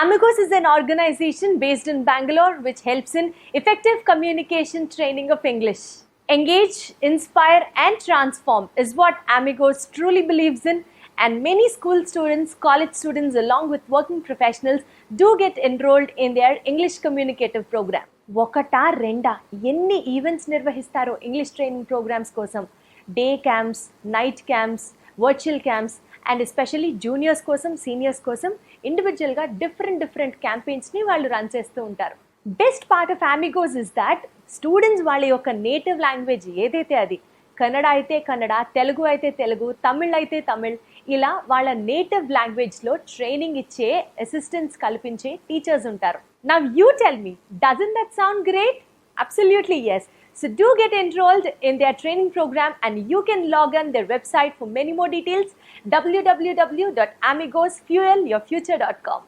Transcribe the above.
Amigos is an organization based in Bangalore which helps in effective communication training of English. Engage, inspire and transform is what Amigos truly believes in, and many school students, college students along with working professionals do get enrolled in their English Communicative Program. ఒకటా రెండా ఎన్ని events నిర్వహిస్తారో English training programmes కోసం. Day camps, night camps, virtual camps and especially juniors కోసం, seniors కోసం ఇండివిజువల్గా different క్యాంపెయిన్స్ని వాళ్ళు run చేస్తూ ఉంటారు. Best part of Amigos is that students వాళ్ళ యొక్క నేటివ్ లాంగ్వేజ్ ఏదైతే అది, కన్నడ అయితే కన్నడ, తెలుగు అయితే తెలుగు, తమిళ్ అయితే తమిళ్, ఇలా వాళ్ళ నేటివ్ లాంగ్వేజ్లో ట్రైనింగ్ ఇచ్చే అసిస్టెంట్స్ కల్పించే టీచర్స్ ఉంటారు. Now you tell me, doesn't that sound great? Absolutely yes. So do get enrolled in their training program and you can log on their website for many more details, www.amigosfuelurfuture.com.